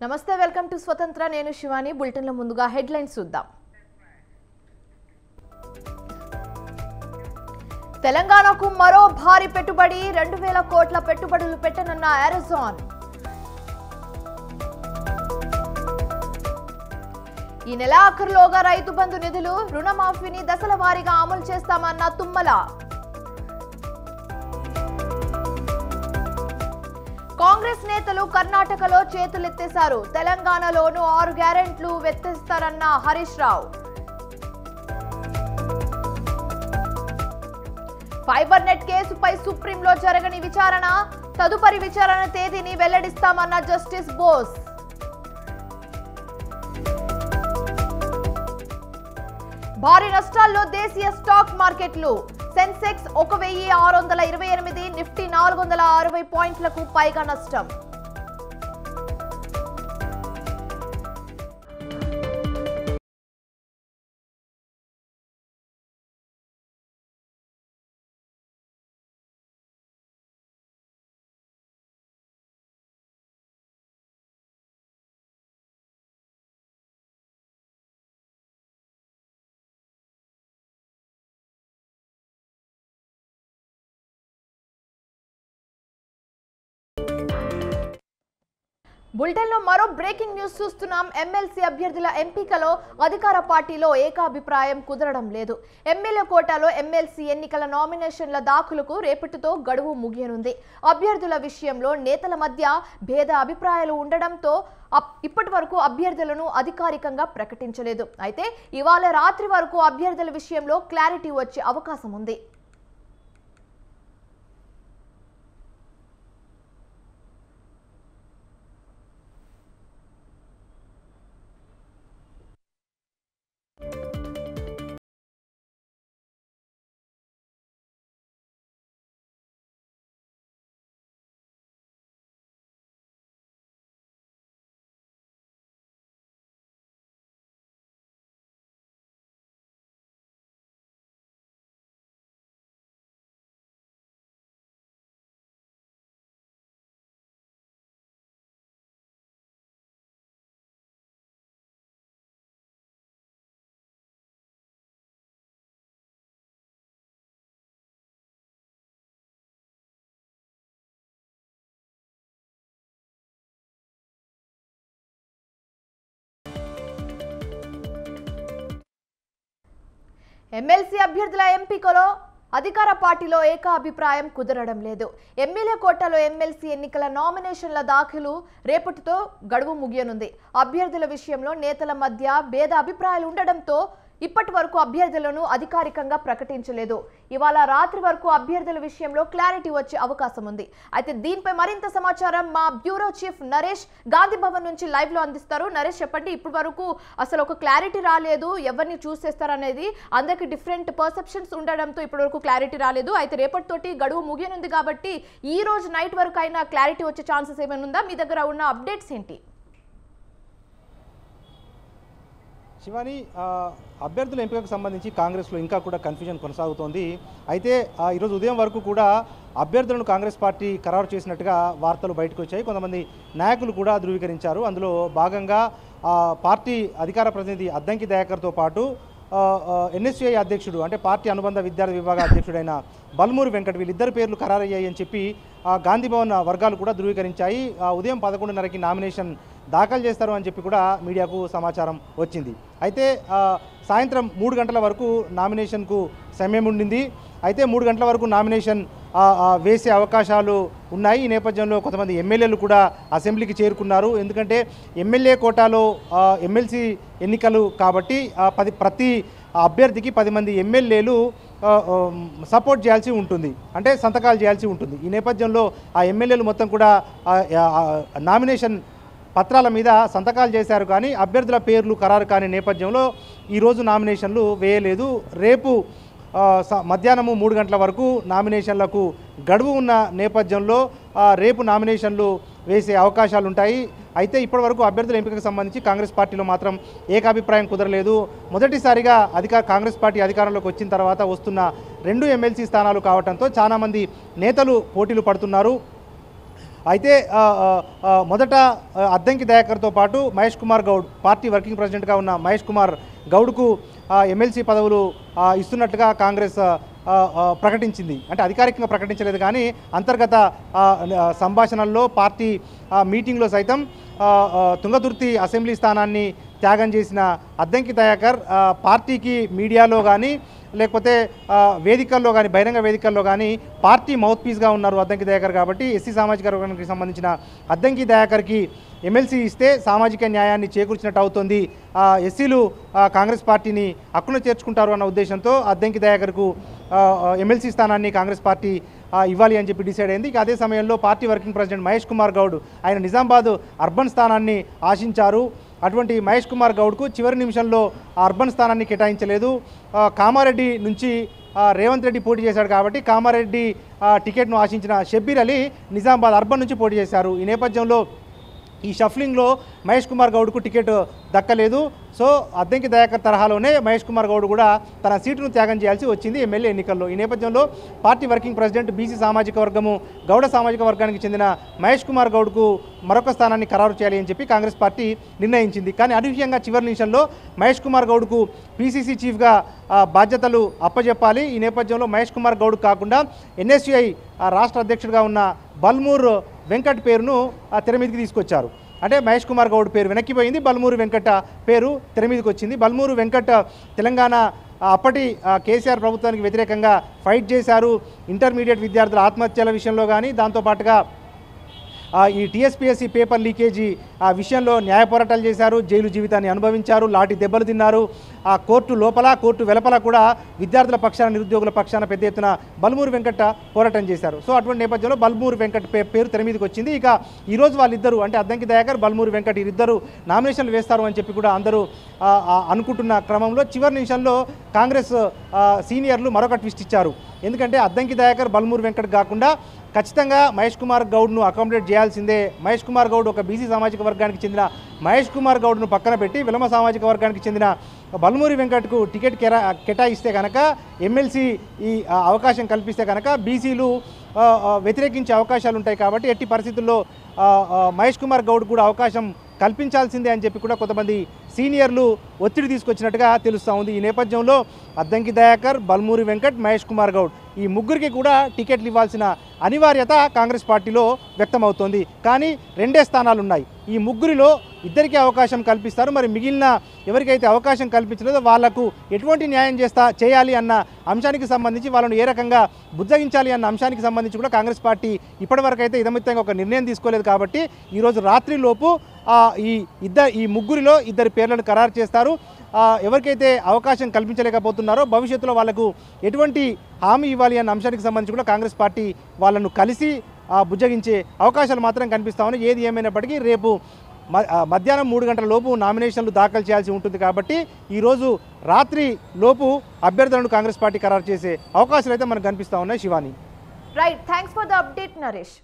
నమస్తే welcome to స్వతంత్ర నేను శివాని బులెటిన్ లో ముందుగా హెడ్లైన్స్ చూద్దాం తెలంగాణకు మరో భారీ పెట్టుబడి 2000 కోట్ల పెట్టుబడులు పెట్టనున్న అమెజాన్ ఈ నెల ఆఖరులోగా రైతు బంధు నిధులు రుణమాఫీని దశల వారీగా అమలు చేస్తామన్న తుమ్మల కాంగ్రెస్ నేతలు కర్ణాటకలో చేతులెత్తేశారు తెలంగాణలోనూ 6 గ్యారెంట్లు వెత్తేస్తారన్న హరీష్ రావు ఫైబర్ నెట్ కేసుపై సుప్రీంలో జరగని విచారణ తదుపరి విచారణ తేదీని వెల్లడిస్తామన్న జస్టిస్ బోస్ భారీ నష్టాల్లో దేశీయ స్టాక్ మార్కెట్లు సెన్సెక్స్ 1628 నిఫ్టీ 460 పాయింట్లకు పైగా నష్టం బులెటిన్లో మరో బ్రేకింగ్ న్యూస్ చూస్తున్నాం. ఎమ్మెల్సీ అభ్యర్థుల ఎంపికలో అధికార పార్టీలో ఏకాభిప్రాయం కుదరడం లేదు. ఎమ్మెల్యే కోటాలో ఎమ్మెల్సీ ఎన్నికల నామినేషన్ల దాఖలుకు రేపటితో గడువు ముగియనుంది. అభ్యర్థుల విషయంలో నేతల మధ్య భేద అభిప్రాయాలు ఉండడంతో ఇప్పటి వరకు అభ్యర్థులను అధికారికంగా ప్రకటించలేదు. అయితే ఇవాళ రాత్రి వరకు అభ్యర్థుల విషయంలో క్లారిటీ వచ్చే అవకాశం ఉంది. ఎమ్మెల్సీ అభ్యర్థుల ఎంపికలో అధికార పార్టీలో ఏకాభిప్రాయం కుదరడం లేదు. ఎమ్మెల్యే కోటాలో ఎమ్మెల్సీ ఎన్నికల నామినేషన్ల దాఖలు రేపటితో గడువు ముగియనుంది. అభ్యర్థుల విషయంలో నేతల మధ్య భేద అభిప్రాయాలు ఉండడంతో ఇప్పటి వరకు అభ్యర్థులను అధికారికంగా ప్రకటించలేదు. ఇవాళ రాత్రి వరకు అభ్యర్థుల విషయంలో క్లారిటీ వచ్చే అవకాశం ఉంది. అయితే దీనిపై మరింత సమాచారం మా బ్యూరో చీఫ్ నరేష్ గాంధీ భవన్ నుంచి లైవ్ లో అందిస్తారు. నరేష్ చెప్పండి, ఇప్పటి వరకు అసలు ఒక క్లారిటీ రాలేదు, ఎవరిని చూస్ చేస్తారనేది అందరికి డిఫరెంట్ పర్సెప్షన్స్ ఉండడంతో ఇప్పటి వరకు క్లారిటీ రాలేదు. అయితే రేపటితోటి గడువు ముగియనుంది కాబట్టి ఈ రోజు నైట్ వరకు అయినా క్లారిటీ వచ్చే ఛాన్సెస్ ఏమైనా ఉందా? మీ దగ్గర ఉన్న అప్డేట్స్ ఏంటి? శివాని, అభ్యర్థుల ఎంపికకు సంబంధించి కాంగ్రెస్లో ఇంకా కూడా కన్ఫ్యూజన్ కొనసాగుతోంది. అయితే ఈరోజు ఉదయం వరకు కూడా అభ్యర్థులను కాంగ్రెస్ పార్టీ ఖరారు చేసినట్టుగా వార్తలు బయటకు వచ్చాయి. కొంతమంది నాయకులు కూడా ధృవీకరించారు. అందులో భాగంగా పార్టీ అధికార ప్రతినిధి అద్దంకి దయాకర్తో పాటు ఎన్ఎస్యుఐ అధ్యక్షుడు అంటే పార్టీ అనుబంధ విద్యార్థి విభాగ అధ్యక్షుడైన బల్మూరి వెంకట్ వీళ్ళిద్దరు పేర్లు ఖరారయ్యాయి అని చెప్పి గాంధీ భవన్ వర్గాలు కూడా ధృవీకరించాయి. ఉదయం 11:30కి నామినేషన్ దాఖలు చేస్తారు అని చెప్పి కూడా మీడియాకు సమాచారం వచ్చింది. అయితే సాయంత్రం 3 గంటల వరకు నామినేషన్కు సమయం ఉండింది. అయితే 3 గంటల వరకు నామినేషన్ వేసే అవకాశాలు ఉన్నాయి. ఈ నేపథ్యంలో కొంతమంది ఎమ్మెల్యేలు కూడా అసెంబ్లీకి చేరుకున్నారు. ఎందుకంటే ఎమ్మెల్యే కోటాలో ఎమ్మెల్సీ ఎన్నికలు కాబట్టి ప్రతి అభ్యర్థికి 10 మంది ఎమ్మెల్యేలు సపోర్ట్ చేయాల్సి ఉంటుంది, అంటే సంతకాలు చేయాల్సి ఉంటుంది. ఈ నేపథ్యంలో ఆ ఎమ్మెల్యేలు మొత్తం కూడా నామినేషన్ పత్రాల మీద సంతకాలు చేశారు. కానీ అభ్యర్థుల పేర్లు ఖరారు కాని నేపథ్యంలో ఈరోజు నామినేషన్లు వేయలేదు. రేపు మధ్యాహ్నము 3 గంటల వరకు నామినేషన్లకు గడువు ఉన్న నేపథ్యంలో రేపు నామినేషన్లు వేసే అవకాశాలు ఉంటాయి. అయితే ఇప్పటివరకు అభ్యర్థుల ఎంపికకు సంబంధించి కాంగ్రెస్ పార్టీలో మాత్రం ఏకాభిప్రాయం కుదరలేదు. మొదటిసారిగా కాంగ్రెస్ పార్టీ అధికారంలోకి వచ్చిన తర్వాత వస్తున్న 2 ఎమ్మెల్సీ స్థానాలు కావడంతో చాలామంది నేతలు పోటీలు పడుతున్నారు. అయితే మొదట అద్దంకి దయాకర్తో పాటు మహేష్ కుమార్ గౌడ్ పార్టీ వర్కింగ్ ప్రెసిడెంట్గా ఉన్న మహేష్ కుమార్ గౌడ్కు ఎమ్మెల్సీ పదవులు ఇస్తున్నట్లుగా కాంగ్రెస్ ప్రకటించింది. అంటే అధికారికంగా ప్రకటించలేదు కానీ అంతర్గత సంభాషణల్లో పార్టీ మీటింగ్లో సైతం తుంగతుర్తి అసెంబ్లీ స్థానాన్ని త్యాగం చేసిన అద్దంకి దయాకర్ పార్టీకి మీడియాలో కానీ లేకపోతే వేదికల్లో కానీ బహిరంగ వేదికల్లో కానీ పార్టీ మౌత్ పీస్గా ఉన్నారు అద్దంకి దయాకర్. కాబట్టి ఎస్సీ సామాజిక వర్గానికి సంబంధించిన అద్దంకి దయాకర్కి ఎమ్మెల్సీ ఇస్తే సామాజిక న్యాయాన్ని చేకూర్చినట్టు అవుతుంది, ఎస్సీలు కాంగ్రెస్ పార్టీని హక్కును చేర్చుకుంటారు అన్న ఉద్దేశంతో అద్దంకి దయాకర్కు ఎమ్మెల్సీ స్థానాన్ని కాంగ్రెస్ పార్టీ ఇవ్వాలి అని చెప్పి డిసైడ్ అయింది. ఇక అదే సమయంలో party working president Mahesh Kumar Goud ఆయన నిజామాబాద్ అర్బన్ స్థానాన్ని ఆశించారు. అటువంటి మహేష్ కుమార్ గౌడ్కు చివరి నిమిషంలో అర్బన్ స్థానాన్ని కేటాయించలేదు. కామారెడ్డి నుంచి రేవంత్ రెడ్డి పోటీ చేశాడు కాబట్టి కామారెడ్డి టికెట్ను ఆశించిన షబ్బీర్ అలీ నిజామాబాద్ అర్బన్ నుంచి పోటీ చేశారు. ఈ నేపథ్యంలో ఈ షఫ్లింగ్లో మహేష్ కుమార్ గౌడ్కు టికెట్ దక్కలేదు. సో అద్దంకి దయాకర్ తరహాలోనే మహేష్ కుమార్ గౌడ్ కూడా తన సీటును త్యాగం చేయాల్సి వచ్చింది ఎమ్మెల్యే ఎన్నికల్లో. ఈ నేపథ్యంలో పార్టీ వర్కింగ్ ప్రెసిడెంట్ బీసీ సామాజిక వర్గము గౌడ సామాజిక వర్గానికి చెందిన మహేష్ కుమార్ గౌడ్కు మరొక స్థానాన్ని ఖరారు చేయాలి అని చెప్పి కాంగ్రెస్ పార్టీ నిర్ణయించింది. కానీ అనూహ్యంగా చివరి నిమిషంలో మహేష్ కుమార్ గౌడ్కు పీసీసీ చీఫ్గా బాధ్యతలు అప్పజెప్పాలి. ఈ నేపథ్యంలో మహేష్ కుమార్ గౌడ్ కాకుండా ఎన్ఎస్యుఐ రాష్ట్ర అధ్యక్షుడిగా ఉన్న బల్మూర్ వెంకట్ పేరును తెర మీదకి తీసుకొచ్చారు. అంటే మహేష్ కుమార్ గౌడ్ పేరు వెనక్కిపోయింది, బల్మూరు వెంకట పేరు తెర మీదకి వచ్చింది. బల్మూరు వెంకట్ తెలంగాణ అప్పటి కేసీఆర్ ప్రభుత్వానికి వ్యతిరేకంగా ఫైట్ చేశారు. ఇంటర్మీడియట్ విద్యార్థుల ఆత్మహత్యల విషయంలో కానీ దాంతోపాటుగా ఈ టీఎస్పీఎస్సీ పేపర్ లీకేజీ విషయంలో న్యాయ పోరాటాలు చేశారు, జైలు జీవితాన్ని అనుభవించారు, లాఠీ దెబ్బలు తిన్నారు. కోర్టు లోపల కోర్టు వెలుపల కూడా విద్యార్థుల పక్షాన నిరుద్యోగుల పక్షాన పెద్ద ఎత్తున బల్మూరు వెంకట పోరాటం చేశారు. సో అటువంటి నేపథ్యంలో బల్మూరు వెంకట్ పేరు తెర మీదకి వచ్చింది. ఇక ఈరోజు వాళ్ళిద్దరూ అంటే అద్దంకి దయాకర్ బల్మూరు వెంకట్ ఇద్దరు నామినేషన్లు వేస్తారు అని చెప్పి కూడా అందరూ అనుకుంటున్న క్రమంలో చివరి నిమిషంలో కాంగ్రెస్ సీనియర్లు మరొక ట్విస్ట్ ఇచ్చారు. ఎందుకంటే అద్దంకి దయాకర్ బల్మూరు వెంకట్ కాకుండా ఖచ్చితంగా మహేష్ కుమార్ గౌడ్ను అకామిడేట్ చేయాల్సిందే. మహేష్ కుమార్ గౌడ్ ఒక బీసీ సామాజిక వర్గానికి చెందిన మహేష్ కుమార్ గౌడ్ను పక్కన పెట్టి విలమ సామాజిక వర్గానికి చెందిన బల్మూరి వెంకట్కు టికెట్ కేటాయిస్తే కనుక ఎమ్మెల్సీ ఈ అవకాశం కల్పిస్తే కనుక బీసీలు వ్యతిరేకించే అవకాశాలు ఉంటాయి. కాబట్టి ఎట్టి పరిస్థితుల్లో మహేష్ కుమార్ గౌడ్ కూడా అవకాశం కల్పించాల్సిందే అని చెప్పి కూడా కొంతమంది సీనియర్లు ఒత్తిడి తీసుకొచ్చినట్టుగా తెలుస్తూ ఉంది. ఈ నేపథ్యంలో అద్దంకి దయాకర్, బల్మూరి వెంకట్, మహేష్ కుమార్ గౌడ్ ఈ ముగ్గురికి కూడా టికెట్లు ఇవ్వాల్సిన అనివార్యత కాంగ్రెస్ పార్టీలో వ్యక్తమవుతోంది. కానీ 2 స్థానాలు ఉన్నాయి. ఈ ముగ్గురిలో ఇద్దరికీ అవకాశం కల్పిస్తారు. మరి మిగిలిన ఎవరికైతే అవకాశం కల్పించలేదో వాళ్లకు ఎటువంటి న్యాయం చేయాలి అన్న అంశానికి సంబంధించి వాళ్ళను ఏ రకంగా బుజ్జగించాలి అన్న అంశానికి సంబంధించి కూడా కాంగ్రెస్ పార్టీ ఇప్పటివరకు అయితే ఇదమిత్తంగా ఒక నిర్ణయం తీసుకోలేదు. కాబట్టి ఈరోజు రాత్రిలోపు ఈ ముగ్గురిలో 2 పేర్లను ఖరారు చేస్తారు. ఎవరికైతే అవకాశం కల్పించలేకపోతున్నారో భవిష్యత్తులో వాళ్లకు ఎటువంటి హామీ ఇవ్వాలి అన్న అంశానికి సంబంధించి కూడా కాంగ్రెస్ పార్టీ వాళ్ళను కలిసి బుజ్జగించే అవకాశాలు మాత్రం కనిపిస్తామని. ఏది ఏమైనప్పటికీ రేపు మధ్యాహ్నం 3 గంటల లోపు నామినేషన్లు దాఖలు చేయాల్సి ఉంటుంది. కాబట్టి ఈరోజు రాత్రి లోపు అభ్యర్థులను కాంగ్రెస్ పార్టీ ఖరారు చేసే అవకాశాలు అయితే మనకు కనిపిస్తా ఉన్నాయి. Shivani. Right, thanks for the update Naresh.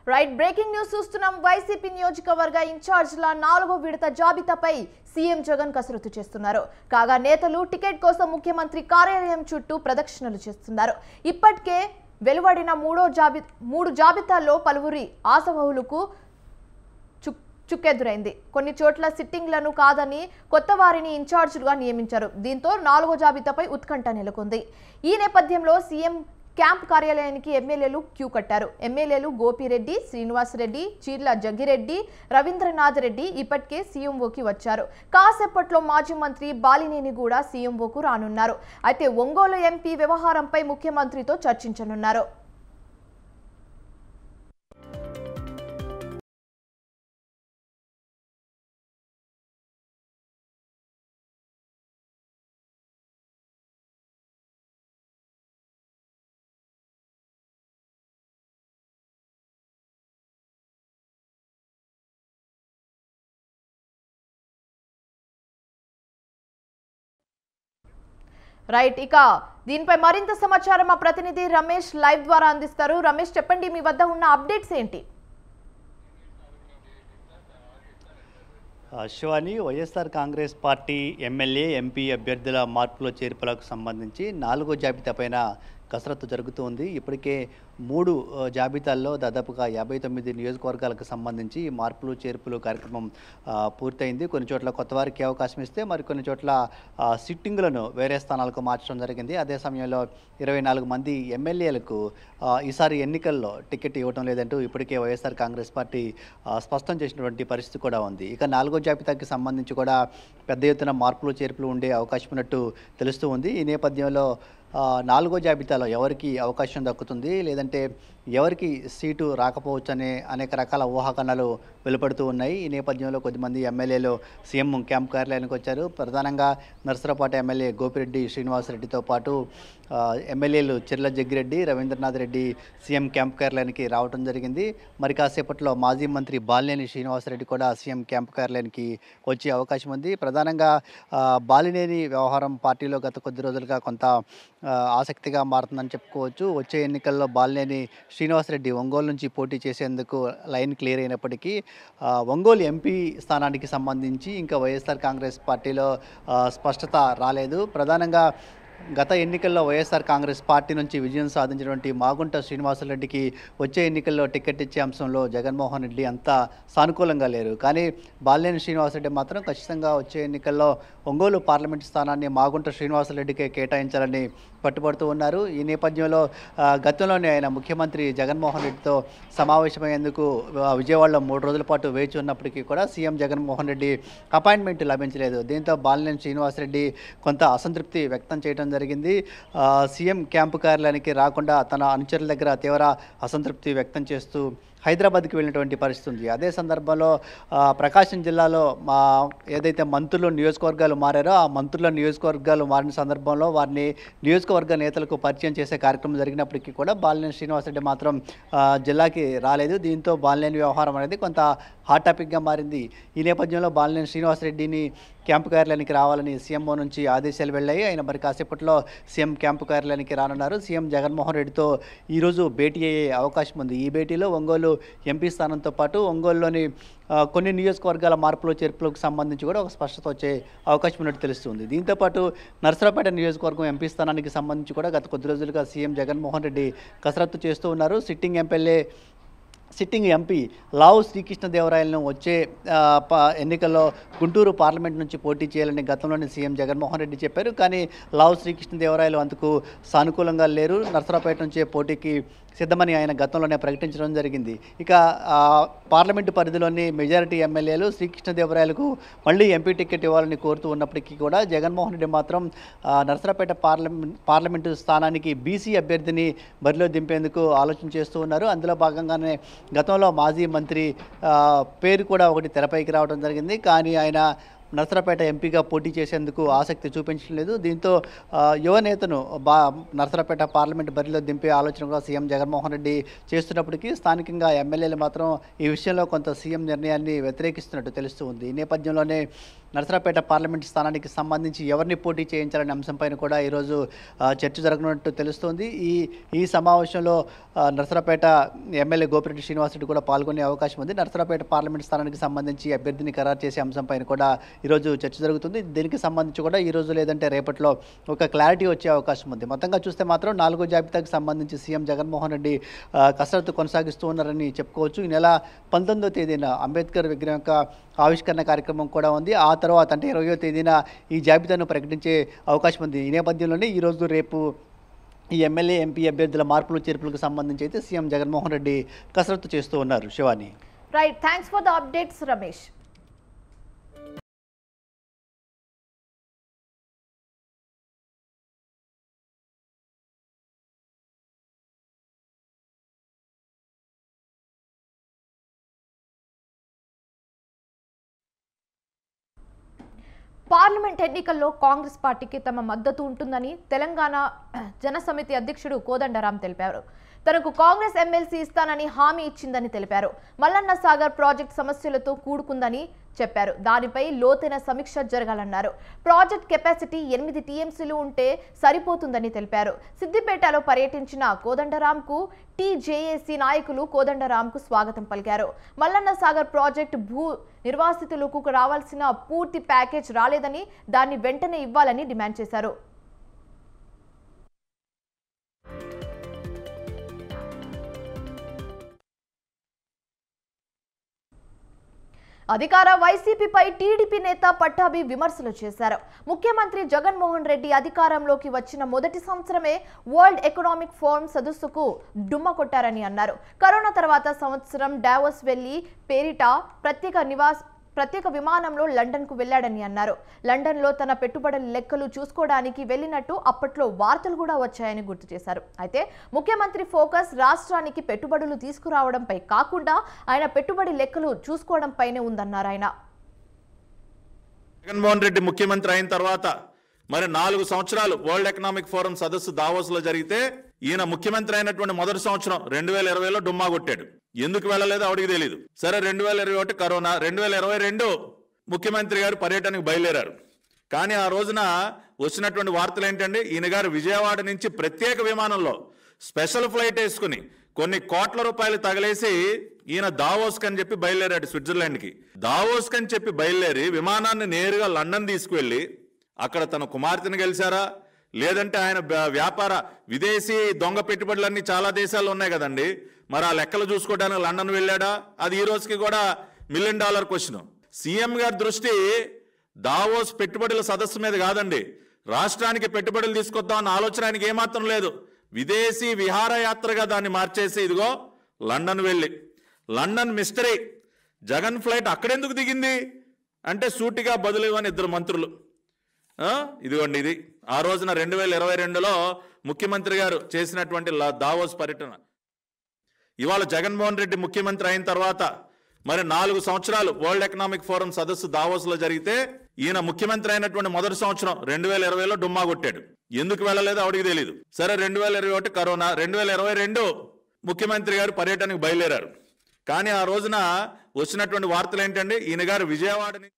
Right, breaking news చూస్తున్నాం. వైసీపీ నియోజకవర్గ ఇన్ఛార్జ్ల 4వ విడత జాబితాపై సీఎం జగన్ కసరత్తు చేస్తున్నారు. కాగా నేతలు టికెట్ కోసం ముఖ్యమంత్రి కార్యాలయం చుట్టూ ప్రదక్షిణలు చేస్తున్నారు. ఇప్పటికే వెలువడిన 3 జాబితాల్లో పలువురి ఆశావహులకు చుక్కెదురైంది. కొన్ని చోట్ల సిట్టింగ్లను కాదని కొత్త వారిని ఇన్ఛార్జీలుగా నియమించారు. దీంతో 4వ జాబితాపై ఉత్కంఠ నెలకొంది. ఈ నేపథ్యంలో సీఎం క్యాంప్ కార్యాలయానికి ఎమ్మెల్యేలు క్యూ కట్టారు. ఎమ్మెల్యేలు గోపిరెడ్డి, శ్రీనివాసరెడ్డి, చీర్ల జగ్గిరెడ్డి, రవీంద్రనాథ్ రెడ్డి ఇప్పటికే సీఎంఓకి వచ్చారు. కాసేపట్లో మాజీ మంత్రి బాలినేని కూడా సీఎంఓకు రానున్నారు. అయితే ఒంగోలు ఎంపీ వ్యవహారంపై ముఖ్యమంత్రితో చర్చించనున్నారు. రైట్, ఇక దీనిపై మరింత సమాచారం మా ప్రతినిధి రమేష్ లైవ్ ద్వారా అందిస్తారు. రమేష్, చెప్పండి, మీ వద్ద ఉన్న అప్డేట్స్ ఏంటి? Shivani, YSR Congress party MLA MP అభ్యర్థుల మార్పుల చేర్పులకు సంబంధించి 4వ జాబితా పైన కసరత్తు జరుగుతుంది. ఇప్పటికే 3 జాబితాల్లో దాదాపుగా 59 నియోజకవర్గాలకు సంబంధించి మార్పులు చేర్పులు కార్యక్రమం పూర్తయింది. కొన్ని చోట్ల కొత్త వారికి అవకాశం ఇస్తే మరికొన్ని చోట్ల సిట్టింగులను వేరే స్థానాలకు మార్చడం జరిగింది. అదే సమయంలో 24 మంది ఎమ్మెల్యేలకు ఈసారి ఎన్నికల్లో టికెట్ ఇవ్వడం లేదంటూ ఇప్పటికే వైఎస్ఆర్ కాంగ్రెస్ పార్టీ స్పష్టం చేసినటువంటి పరిస్థితి కూడా ఉంది. ఇక 4వ జాబితాకి సంబంధించి కూడా పెద్ద ఎత్తున మార్పులు చేర్పులు ఉండే అవకాశం ఉన్నట్టు తెలుస్తూ ఉంది. ఈ నేపథ్యంలో 4వ జాబితాలో ఎవరికి అవకాశం దక్కుతుంది, లేదంటే ఎవరికి సీటు రాకపోవచ్చు అనే అనేక రకాల ఊహాగానాలు వెలువడుతూ ఉన్నాయి. ఈ నేపథ్యంలో కొద్దిమంది ఎమ్మెల్యేలు సీఎం క్యాంప్ కార్యాలయానికి వచ్చారు. ప్రధానంగా నర్సరావుపేట ఎమ్మెల్యే గోపిరెడ్డి శ్రీనివాసరెడ్డితో పాటు ఎమ్మెల్యేలు చిర్ల జగ్గిరెడ్డి, రవీంద్రనాథ్ రెడ్డి సీఎం క్యాంప్ కార్యాలయానికి రావడం జరిగింది. మరి కాసేపట్లో మాజీ మంత్రి బాలినేని శ్రీనివాసరెడ్డి కూడా సీఎం క్యాంప్ కార్యాలయానికి వచ్చే అవకాశం ఉంది. ప్రధానంగా బాలినేని వ్యవహారం పార్టీలో గత కొద్ది రోజులుగా కొంత ఆసక్తిగా మారుతుందని చెప్పుకోవచ్చు. వచ్చే ఎన్నికల్లో బాలినేని శ్రీనివాసరెడ్డి ఒంగోలు నుంచి పోటీ చేసేందుకు లైన్ క్లియర్ అయినప్పటికీ ఒంగోలు ఎంపీ స్థానానికి సంబంధించి ఇంకా వైఎస్ఆర్ కాంగ్రెస్ పార్టీలో స్పష్టత రాలేదు. ప్రధానంగా గత ఎన్నికల్లో వైఎస్ఆర్ కాంగ్రెస్ పార్టీ నుంచి విజయం సాధించినటువంటి మాగుంట శ్రీనివాసరెడ్డికి వచ్చే ఎన్నికల్లో టికెట్ ఇచ్చే అంశంలో జగన్మోహన్ రెడ్డి అంతా సానుకూలంగా లేరు. కానీ బాలినేని శ్రీనివాసరెడ్డి మాత్రం ఖచ్చితంగా వచ్చే ఎన్నికల్లో ఒంగోలు పార్లమెంటు స్థానాన్ని మాగుంట శ్రీనివాసరెడ్డికే కేటాయించాలని పట్టుబడుతూ ఉన్నారు. ఈ నేపథ్యంలో గతంలోనే ఆయన ముఖ్యమంత్రి జగన్మోహన్ రెడ్డితో సమావేశమయ్యేందుకు విజయవాడలో 3 రోజుల పాటు వేచి ఉన్నప్పటికీ కూడా సీఎం జగన్మోహన్ రెడ్డి అపాయింట్మెంట్ లభించలేదు. దీంతో బాలినేని శ్రీనివాసరెడ్డి కొంత అసంతృప్తి వ్యక్తం చేయడం జరిగింది. సీఎం క్యాంపు కార్యాలయానికి రాకుండా తన అనుచరుల దగ్గర తీవ్ర అసంతృప్తి వ్యక్తం చేస్తూ హైదరాబాద్కి వెళ్ళినటువంటి పరిస్థితి ఉంది. అదే సందర్భంలో ప్రకాశం జిల్లాలో ఏదైతే మంత్రులు నియోజకవర్గాలు మారారో ఆ మంత్రుల నియోజకవర్గాలు మారిన సందర్భంలో వారిని నియోజకవర్గ నేతలకు పరిచయం చేసే కార్యక్రమం జరిగినప్పటికీ కూడా బాలినేని శ్రీనివాసరెడ్డి మాత్రం జిల్లాకి రాలేదు. దీంతో బాలినేని వ్యవహారం అనేది కొంత హాట్ టాపిక్గా మారింది. ఈ నేపథ్యంలో బాలినేని శ్రీనివాసరెడ్డిని క్యాంపు కార్యాలయానికి రావాలని సీఎంఓ నుంచి ఆదేశాలు వెళ్ళాయి. ఆయన మరి కాసేపట్లో సీఎం క్యాంపు కార్యాలయానికి రానున్నారు. సీఎం జగన్మోహన్ రెడ్డితో ఈరోజు భేటీ అయ్యే అవకాశం ఉంది. ఈ భేటీలో ఒంగోలు ఎంపీ స్థానంతో పాటు ఒంగోలులోని కొన్ని నియోజకవర్గాల మార్పులు చేర్పులకు సంబంధించి కూడా ఒక స్పష్టత వచ్చే అవకాశం ఉన్నట్టు తెలుస్తుంది. దీంతోపాటు నర్సరావుపేట నియోజకవర్గం ఎంపీ స్థానానికి సంబంధించి కూడా గత కొద్ది రోజులుగా సీఎం జగన్మోహన్ రెడ్డి కసరత్తు చేస్తూ ఉన్నారు. సిట్టింగ్ ఎంపీ లావు శ్రీకృష్ణదేవరాయలను వచ్చే ఎన్నికల్లో గుంటూరు పార్లమెంట్ నుంచి పోటీ చేయాలని గతంలోనే సీఎం జగన్మోహన్ రెడ్డి చెప్పారు. కానీ లావు శ్రీకృష్ణదేవరాయలు అందుకు సానుకూలంగా లేరు. నర్సరావుపేట నుంచే పోటీకి సిద్ధమని ఆయన గతంలోనే ప్రకటించడం జరిగింది. ఇక పార్లమెంటు పరిధిలోని మెజారిటీ ఎమ్మెల్యేలు శ్రీకృష్ణదేవరాయలకు మళ్ళీ ఎంపీ టికెట్ ఇవ్వాలని కోరుతూ ఉన్నప్పటికీ కూడా జగన్మోహన్ రెడ్డి మాత్రం నర్సరావుపేట పార్లమెంటు స్థానానికి బీసీ అభ్యర్థిని బరిలో దింపేందుకు ఆలోచన చేస్తూ ఉన్నారు. అందులో భాగంగానే గతంలో మాజీ మంత్రి పేరు కూడా ఒకటి తెరపైకి రావడం జరిగింది. కానీ ఆయన నర్సరావుపేట ఎంపీగా పోటీ చేసేందుకు ఆసక్తి చూపించలేదు. దీంతో యువ నేతను నర్సరావుపేట పార్లమెంట్ బరిలో దింపే ఆలోచన కూడా సీఎం జగన్మోహన్ రెడ్డి చేస్తున్నప్పటికీ స్థానికంగా ఎమ్మెల్యేలు మాత్రం ఈ విషయంలో కొంత సీఎం నిర్ణయాన్ని వ్యతిరేకిస్తున్నట్టు తెలుస్తూ ఉంది. ఈ నేపథ్యంలోనే నర్సరావుపేట పార్లమెంట్ స్థానానికి సంబంధించి ఎవరిని పోటీ చేయించాలనే అంశంపైన కూడా ఈరోజు చర్చ జరగనున్నట్టు తెలుస్తోంది. ఈ సమావేశంలో నర్సరావుపేట ఎమ్మెల్యే గోపిరెడ్డి శ్రీనివాసరెడ్డి కూడా పాల్గొనే అవకాశం ఉంది. నర్సరావుపేట పార్లమెంట్ స్థానానికి సంబంధించి అభ్యర్థిని ఖరారు చేసే అంశంపైన కూడా ఈరోజు చర్చ జరుగుతుంది. దీనికి సంబంధించి కూడా ఈరోజు లేదంటే రేపట్లో ఒక క్లారిటీ వచ్చే అవకాశం ఉంది. మొత్తంగా చూస్తే మాత్రం 4వ జాబితాకు సంబంధించి సీఎం జగన్మోహన్ రెడ్డి కసరత్తు కొనసాగిస్తూ ఉన్నారని చెప్పుకోవచ్చు. ఈ నెల 19వ తేదీన అంబేద్కర్ విగ్రహం యొక్క ఆవిష్కరణ కార్యక్రమం కూడా ఉంది. ఆ తర్వాత అంటే 20వ తేదీన ఈ జాబితాను ప్రకటించే అవకాశం ఉంది. ఈ నేపథ్యంలోనే ఈరోజు రేపు ఈ ఎమ్మెల్యే ఎంపీ అభ్యర్థుల మార్పులు చేర్పులకు సంబంధించి అయితే సీఎం జగన్మోహన్ రెడ్డి కసరత్తు చేస్తూ ఉన్నారు. Shivani, right, thanks for the updates Ramesh. Parliament ఎన్నికల్లో కాంగ్రెస్ పార్టీకి తమ మద్దతు ఉంటుందని తెలంగాణ జనసమితి అధ్యక్షుడు కోదండరాం తెలిపారు. తనకు కాంగ్రెస్ ఎమ్మెల్సీ ఇస్తానని హామీ ఇచ్చిందని తెలిపారు. మల్లన్న సాగర్ ప్రాజెక్ట్ సమస్యలతో కూడుకుందని చెప్పారు. దానిపై లోతైన సమీక్ష జరగాలన్నారు. ప్రాజెక్ట్ కెపాసిటీ 8 టీఎంసీలు ఉంటే సరిపోతుందని తెలిపారు. సిద్దిపేటలో పర్యటించిన కోదండరాంకు టీజేఏసీ నాయకులు కోదండరాంకు స్వాగతం పలికారు. మల్లన్న సాగర్ ప్రాజెక్టు భూ నిర్వాసితులకు రావాల్సిన పూర్తి ప్యాకేజ్ రాలేదని దాన్ని వెంటనే ఇవ్వాలని డిమాండ్ చేశారు. అధికార వైసీపీపై టీడీపీ నేత పట్టాభి విమర్శలు చేశారు. ముఖ్యమంత్రి జగన్మోహన్ రెడ్డి అధికారంలోకి వచ్చిన మొదటి సంవత్సరమే వరల్డ్ ఎకనామిక్ ఫోరం సదస్సుకు డుమ్మ కొట్టారని అన్నారు. కరోనా తర్వాత సంవత్సరం డావోస్ వెళ్లి పేరిట ప్రత్యేక విమానంలో లండన్కు వెళ్లాడని అన్నారు. లండన్లో తన పెట్టుబడుల లెక్కలు చూసుకోవడానికి వెళ్లినట్టు అప్పట్లో వార్తలు కూడా వచ్చాయని గుర్తు చేశారు. అయితే ముఖ్యమంత్రి ఫోకస్ రాష్ట్రానికి పెట్టుబడులు తీసుకురావడంపై కాకుండా ఆయన పెట్టుబడి లెక్కలు చూసుకోవడంపైనే ఉందన్నారు. ఆయన జగన్మోహన్ రెడ్డి ముఖ్యమంత్రి అయిన తర్వాత మరి 4 సంవత్సరాలు వరల్డ్ ఎకనామిక్ ఫోరం సదస్సు దావోస్ లో జరిగితే ఈయన ముఖ్యమంత్రి అయినటువంటి మొదటి సంవత్సరం 2020లో డుమ్మా కొట్టాడు. ఎందుకు వెళ్ళలేదో ఆవిడికి తెలియదు. సరే 2021 కరోనా, 2022 ముఖ్యమంత్రి గారు పర్యటనకు బయలుదేరారు. కానీ ఆ రోజున వచ్చినటువంటి వార్తలు ఏంటంటే ఈయన గారు విజయవాడ నుంచి ప్రత్యేక విమానంలో స్పెషల్ ఫ్లైట్ వేసుకుని కొన్ని కోట్ల రూపాయలు తగలేసి ఈయన దావోస్ కని చెప్పి బయలుదేరాడు. స్విట్జర్లాండ్కి దావోస్ కని చెప్పి బయలుదేరి విమానాన్ని నేరుగా లండన్ తీసుకువెళ్ళి అక్కడ తన కుమార్తెను గెలిచారా, లేదంటే ఆయన వ్యాపార విదేశీ దొంగ పెట్టుబడులన్నీ చాలా దేశాల్లో ఉన్నాయి కదండి, మరి ఆ లెక్కలు చూసుకోవడానికి లండన్ వెళ్ళాడా? అది ఈ రోజుకి కూడా $1 మిలియన్ క్వశ్చన్. సీఎం గారి దృష్టి దావోస్ పెట్టుబడుల సదస్సు మీద కాదండి, రాష్ట్రానికి పెట్టుబడులు తీసుకొద్దామన్న ఆలోచన ఆయనకి ఏమాత్రం లేదు. విదేశీ విహారయాత్రగా దాన్ని మార్చేసి ఇదిగో లండన్ వెళ్ళి లండన్ మిస్టరీ జగన్ ఫ్లైట్ అక్కడెందుకు దిగింది అంటే సూటిగా బదులు ఇవ్వని 2 మంత్రులు. ఇదిగోండి ఇది ఆ రోజున 2022లో ముఖ్యమంత్రి గారు చేసినటువంటి దావోస్ పర్యటన. ఇవాళ జగన్మోహన్ రెడ్డి ముఖ్యమంత్రి అయిన తర్వాత మరి 4 సంవత్సరాలు వరల్డ్ ఎకనామిక్ ఫోరం సదస్సు దావోస్ లో జరిగితే ఈయన ముఖ్యమంత్రి అయినటువంటి మొదటి సంవత్సరం 2020లో డుమ్మా కొట్టాడు. ఎందుకు వెళ్ళలేదో ఆవిడికి తెలియదు. సరే 2021 కరోనా, 2022 ముఖ్యమంత్రి గారు పర్యటనకు బయలుదేరారు. కానీ ఆ రోజున వచ్చినటువంటి వార్తలు ఏంటంటే ఈయన గారు విజయవాడని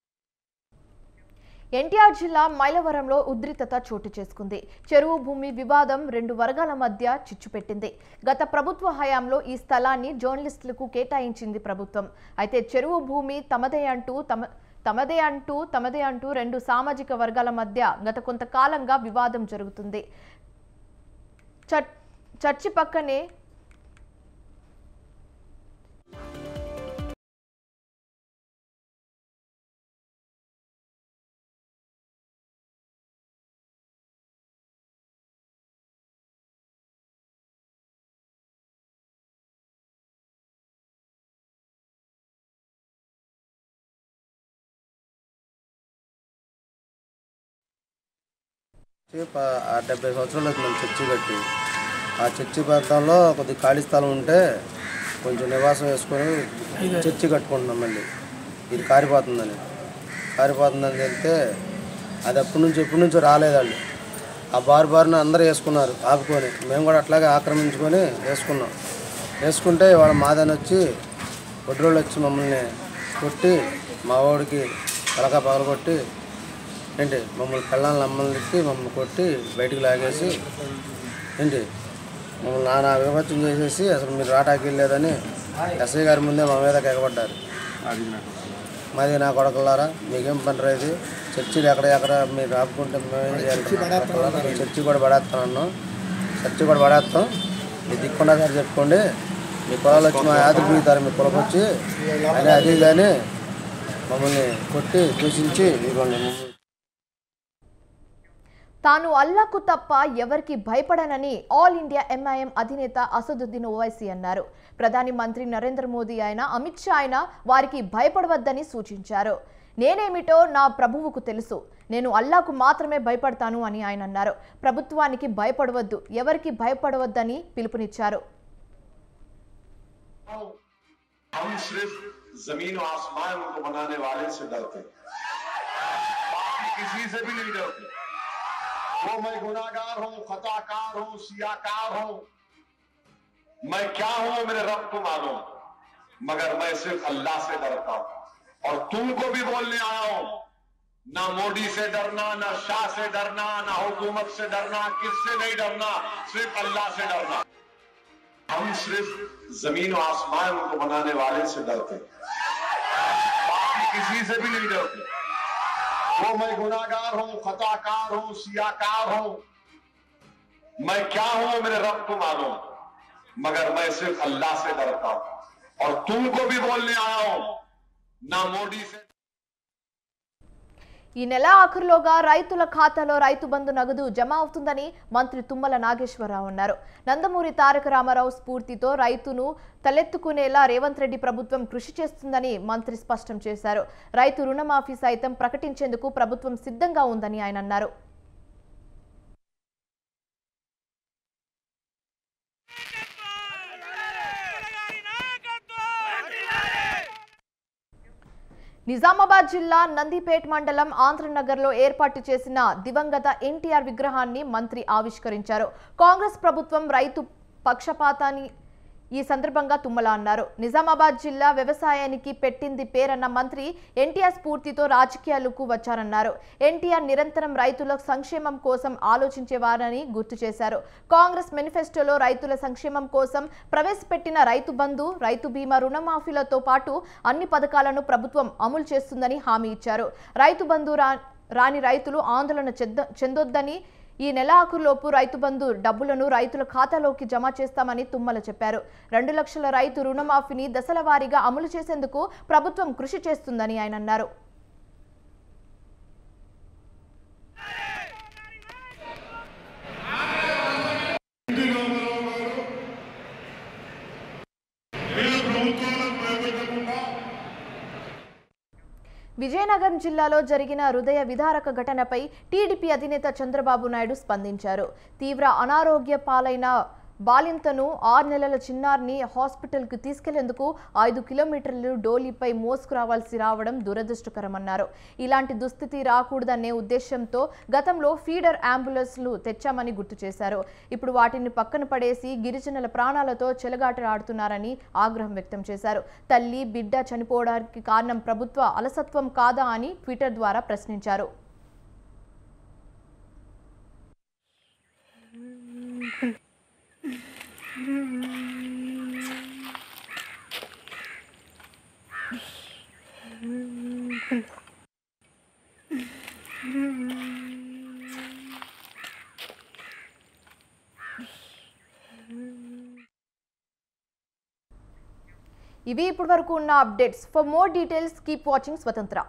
ఎన్టీఆర్ జిల్లా మైలవరంలో ఉద్రిక్తత చోటు చేసుకుంది. చెరువు భూమి వివాదం 2 వర్గాల మధ్య చిచ్చుపెట్టింది. గత ప్రభుత్వ హయాంలో ఈ స్థలాన్ని జర్నలిస్టులకు కేటాయించింది ప్రభుత్వం. అయితే చెరువు భూమి తమదే అంటూ 2 సామాజిక వర్గాల మధ్య గత కొంతకాలంగా వివాదం జరుగుతుంది. చర్చి పక్కనే ఆ 70 సంవత్సరాలు అవుతుంది చర్చి కట్టి. ఆ చర్చి ప్రాంతంలో కొద్ది ఖాళీ స్థలం ఉంటే కొంచెం నివాసం వేసుకొని చర్చి కట్టుకుంటున్నాం. మళ్ళీ ఇది కారిపోతుందని వెళ్తే అది ఎప్పటి నుంచో రాలేదు. వాళ్ళు ఆ బారున అందరూ వేసుకున్నారు ఆపుకొని. మేము కూడా అట్లాగే ఆక్రమించుకొని వేసుకుంటే వాళ్ళ మాదని వచ్చి వడ్రోళ్ళు వచ్చి మమ్మల్ని కొట్టి మా వాడికి తలకా పగలగొట్టి మమ్మల్ని పిల్లల్ని అమ్మల్ని మమ్మల్ని కొట్టి బయటికి లాగేసి మమ్మల్ని నానా విభత్సం చేసేసి అసలు మీరు రాటాకి వెళ్ళలేదని ఎస్ఐ గారి ముందే మా మీద ఎగబడ్డారు. మాది నా కొడకలారా మీకేం పని రా ఇది, చర్చిలు ఎక్కడ మీరు ఆపుకుంటే మేమేం చేయాలి, చర్చి కూడా పడేస్తాం మీరు దిక్కుండా సార్ చెప్పుకోండి, మీ పొలాలు వచ్చి మా యాత్ర దిగుతారు, మీ పొలం వచ్చి అని అది కానీ మమ్మల్ని కొట్టి దూషించి ఇవ్వండి. తాను అల్లాకు తప్ప ఎవరికి భయపడనని ఆల్ ఇండియా ఎంఐఎం అధినేత అసదుద్దీన్ ఓవైసీ అన్నారు. ప్రధాని మంత్రి నరేంద్ర మోదీ అయినా అమిత్ షా అయినా వారికి భయపడవద్దని సూచించారు. నేనేమిటో నా ప్రభువుకు తెలుసు, నేను అల్లాకు మాత్రమే భయపడతాను అని ఆయన అన్నారు. ప్రభుత్వానికి భయపడవద్దు, ఎవరికి భయపడవద్దని పిలుపునిచ్చారు. वो मैं गुनाहगार हूँ, खताकार हूँ, सियाकार हूँ, मैं क्या हूं मेरे रब को मालूम, मगर मैं सिर्फ अल्लाह से डरता हूं। और तुमको भी बोलने आया हूं, ना मोदी से डरना, ना शाह से डरना, ना हुकूमत से डरना, किससे नहीं डरना, सिर्फ अल्लाह से डरना। हम सिर्फ जमीन और आसमान को बनाने वाले से डरते, बाकी किसी से भी नहीं डरते। वो मैं गुनाहगार हूं, खताकार हूं, सियाकार हूं, मैं क्या हूं मेरे रब को मालूम, मगर मैं सिर्फ अल्लाह से डरता हूं। और तुमको भी बोलने आया हूं, ना मोदी से। ఈ నెల ఆఖరులోగా రైతుల ఖాతాలో రైతు బంధు నగదు జమ అవుతుందని మంత్రి తుమ్మల నాగేశ్వరరావు అన్నారు. నందమూరి తారక రామారావు స్ఫూర్తితో రైతును తలెత్తుకునేలా రేవంత్ రెడ్డి ప్రభుత్వం కృషి చేస్తుందని మంత్రి స్పష్టం చేశారు. రైతు రుణమాఫీ సైతం ప్రకటించేందుకు ప్రభుత్వం సిద్ధంగా ఉందని ఆయన అన్నారు. నిజామాబాద్ జిల్లా నందిపేట్ మండలం ఆంధ్రనగర్లో ఏర్పాటు చేసిన దివంగత ఎన్టీఆర్ విగ్రహాన్ని మంత్రి ఆవిష్కరించారు. కాంగ్రెస్ ప్రభుత్వం రైతు పక్షపాతాన్ని ఈ సందర్భంగా తుమ్మల అన్నారు. నిజామాబాద్ జిల్లా వ్యవసాయానికి పెట్టింది పేరన్న మంత్రి ఎన్టీఆర్ స్ఫూర్తితో రాజకీయాలకు వచ్చారన్నారు. ఎన్టీఆర్ నిరంతరం రైతుల సంక్షేమం కోసం ఆలోచించేవారని గుర్తు చేశారు. కాంగ్రెస్ మేనిఫెస్టోలో రైతుల సంక్షేమం కోసం ప్రవేశపెట్టిన రైతు బంధు, రైతు బీమా, రుణమాఫీలతో పాటు అన్ని పథకాలను ప్రభుత్వం అమలు చేస్తుందని హామీ ఇచ్చారు. రైతు బంధు రాని రైతులు ఆందోళన చెందొద్దని, ఈ నెలాఖరులోపు రైతు బంధు డబ్బులను రైతుల ఖాతాలోకి జమ చేస్తామని తుమ్మల చెప్పారు. 2 లక్షల రైతు రుణమాఫీని దశల వారీగా అమలు చేసేందుకు ప్రభుత్వం కృషి చేస్తుందని ఆయన అన్నారు. విజయనగరం జిల్లాలో జరిగిన హృదయ విదారక ఘటనపై టీడీపీ అధినేత చంద్రబాబు నాయుడు స్పందించారు. తీవ్ర అనారోగ్య పాలైన బాలింతను 6 నెలల చిన్నారిని హాస్పిటల్కు తీసుకెళ్లేందుకు 5 కిలోమీటర్లు డోలీపై మోసుకురావాల్సి రావడం దురదృష్టకరమన్నారు. ఇలాంటి దుస్థితి రాకూడదనే ఉద్దేశంతో గతంలో ఫీడర్ అంబులెన్స్లు తెచ్చామని గుర్తు చేశారు. ఇప్పుడు వాటిని పక్కన పడేసి గిరిజనుల ప్రాణాలతో చెలగాటలాడుతున్నారని ఆగ్రహం వ్యక్తం చేశారు. తల్లి, బిడ్డ చనిపోవడానికి కారణం ప్రభుత్వ అలసత్వం కాదా అని ట్విట్టర్ ద్వారా ప్రశ్నించారు. ఇవి ఇప్పటివరకు ఉన్న updates. For more details keep watching స్వతంత్ర.